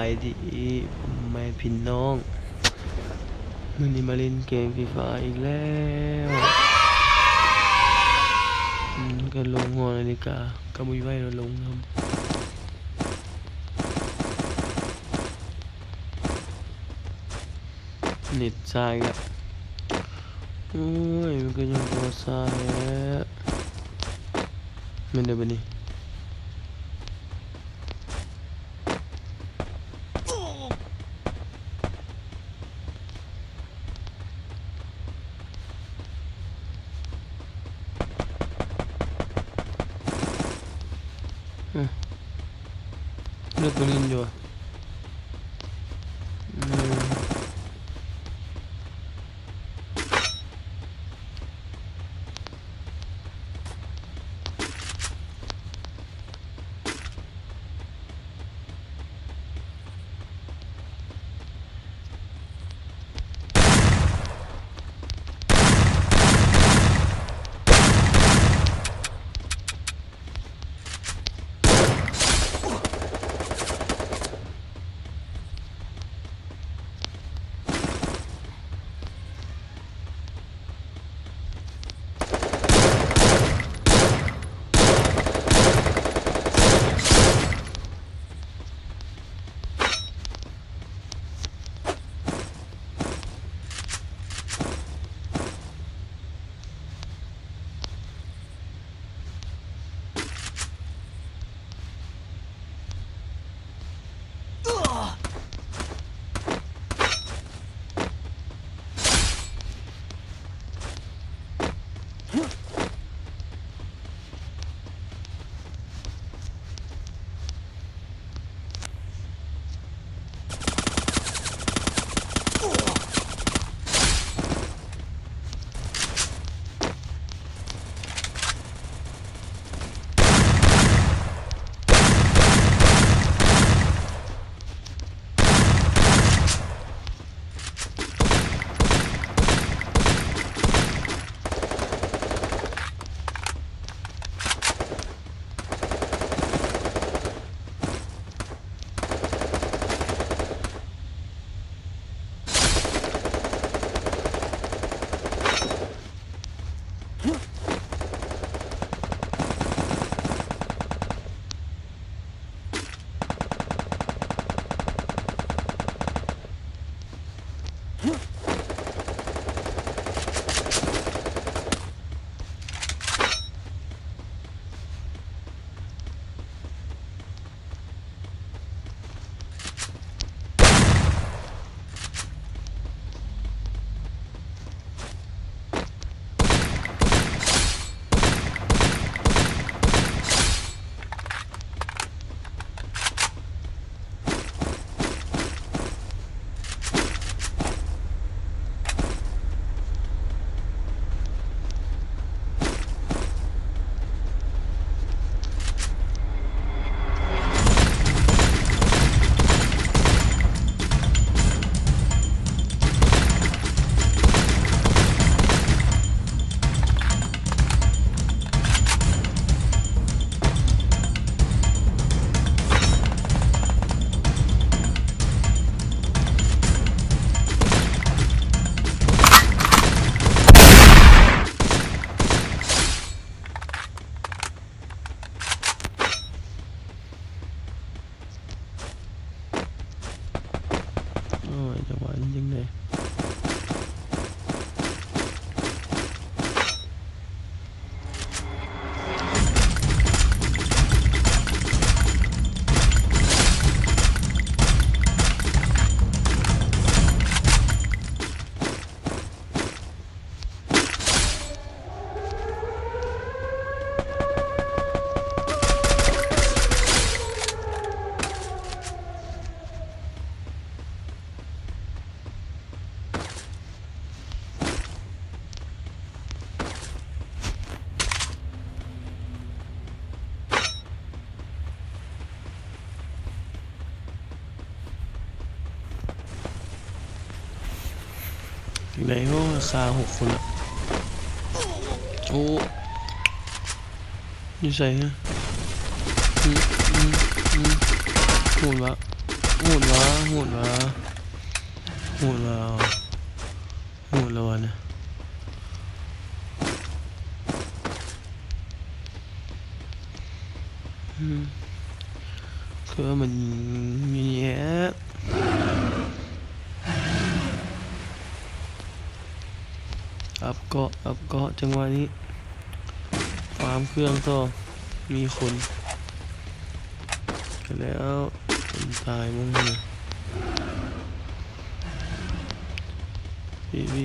ายดีแม่พี่น้องมื้อนี้มาเล่นเกมฟรีไฟอีกแล้วก็ลงหอนาฬิกาก็บ่มีไว้เราลงครับเน็ตชายก็โอ้ยมันก็ยังบ่ชายแล้วมันได้บ่นี่เลือกตัวนี้อยู่จังหวะนี้ยังไงไหนก็ซา6 คนอ่ะโอ้ยใส่ฮะโหดวะ หูดวะหูดวะหูดวะหูดแล้ววะเนี่ยคือมันมีแย่อัพเกาะจังหวะนี้ฟาร์มเครื่องต่อมีคนแล้วคนตายมั้งเนี่ยวิ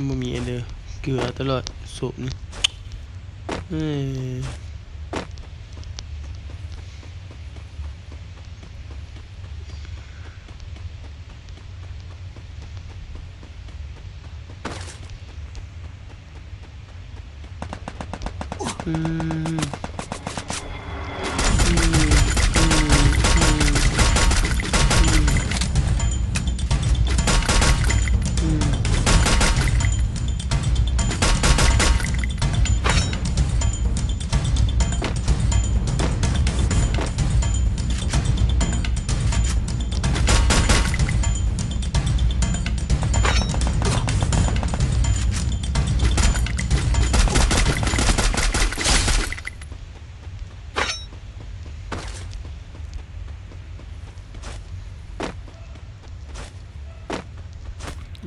มันมีอันเดอร์เกลือตลอดศพนี่อืม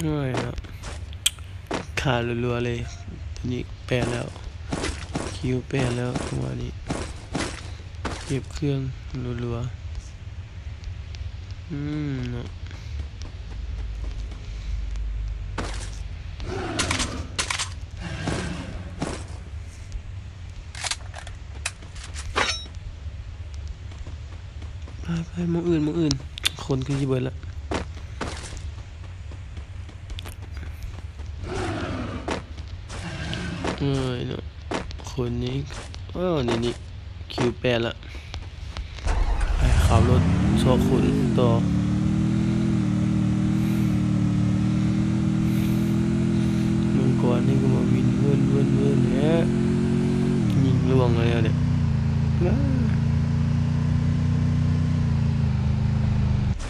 ง่ายครับขาดรัวๆเลยทีนี้แปลแล้วคิวแปลแล้วจังหวะนี้เก็บเครื่องรัวๆเนาะไปมองอื่นคนคือจีเบิร์ดละเนาะคนนี้นี่คิวแปดละไปขับรถโชว์คุณต่อมังกรนี่ก็มาวินเวินเนี่ยยิงล่วงเลยเนี่ย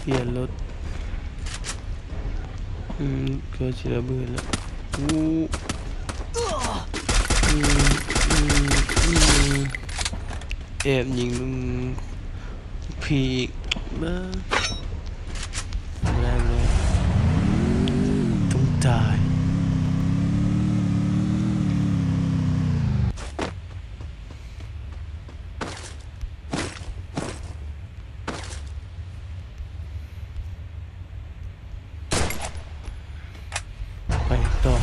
เปลี่ยนรถเกิดเสียเบื่อแล้วแอบยิงพีกบ้าแรงเลยต้องตายไปต่อ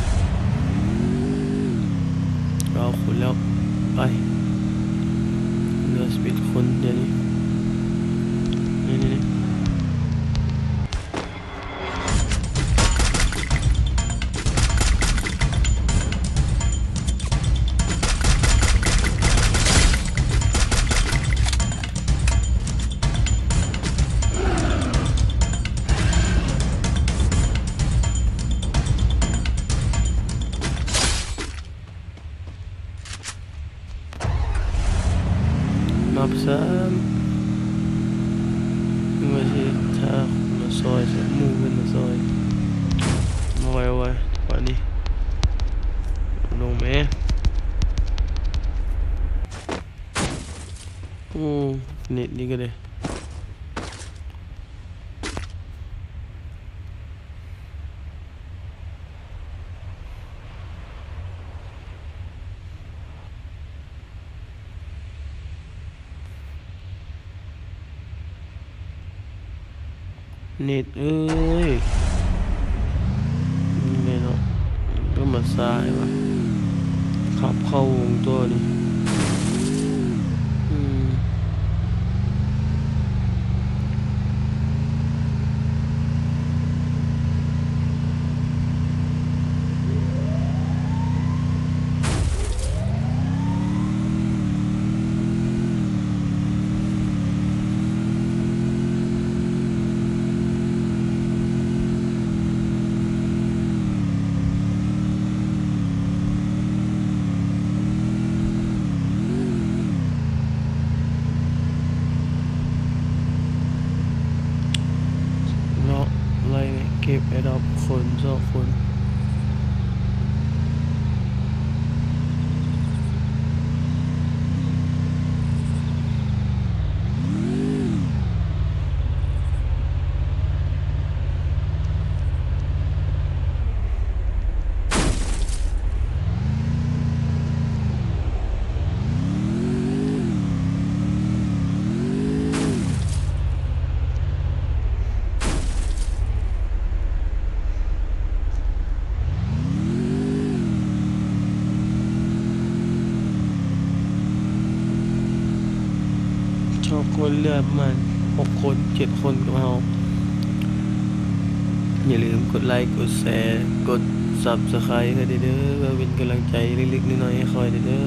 เราขุนแล้วไปเรือสปีดคนเดี๋ยวนี้นี่นับซ้ำไม่ใช่ถ้ามาซอยจะมูกันมาซอยมาไว้วันนี้ลงแม่เน็ตนี่ก็เลยเน็ตเอ้ยนี่เนาะก็มาซ้ายวะขับเข้าวงตัวนี้ ดอกคน2 คนคนเหลือประมาณ6 คน7 คนกับเราอย่าลืมกดไลค์กดแชร์กด Subscribe ให้เด้อเพื่อเป็นกำลังใจเล็กๆน้อยๆให้คอยเด้อ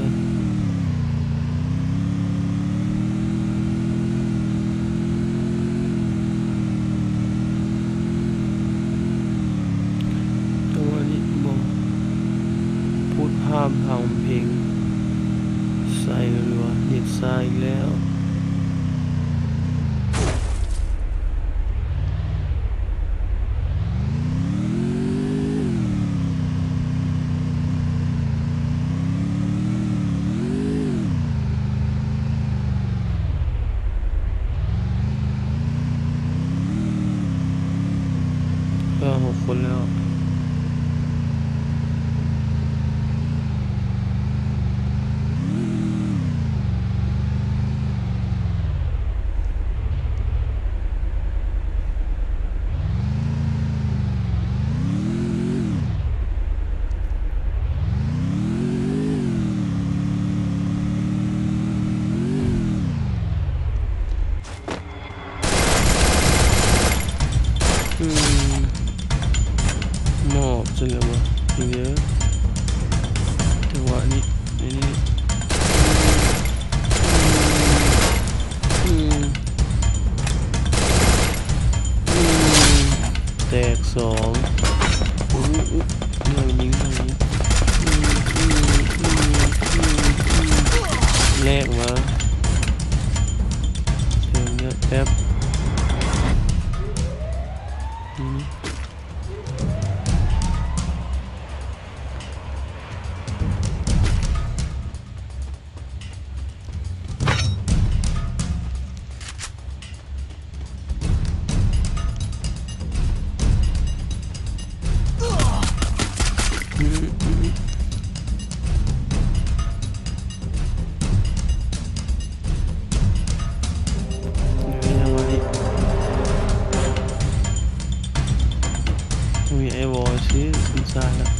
จังหวะนี้บ่พูดพร่ำทำเพลงใส่รัวๆเน็ตซ่าอีกแล้วก็6 คนแล้วหมอบจนแล้ววะเยอะจังหวะนี้นี่อืมแตก2เรายิงตรงนี้แลกมาเดี๋ยวเนี่ยแป๊บมีไอวอลซื้อสินค้าแล้ว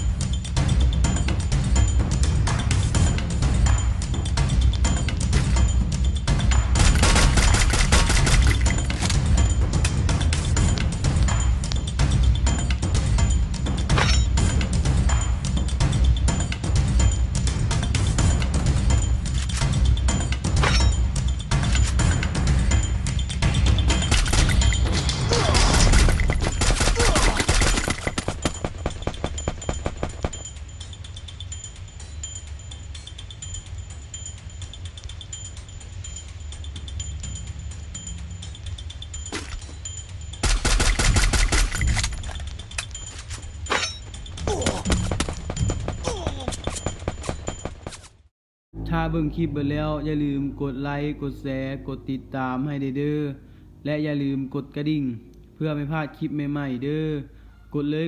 ถ้าเบิ่งคลิปเบิดแล้วอย่าลืมกดไลค์กดแชร์กดติดตามให้เด้อและอย่าลืมกดกระดิ่งเพื่อไม่พลาดคลิปใหม่ๆเด้อกดเลย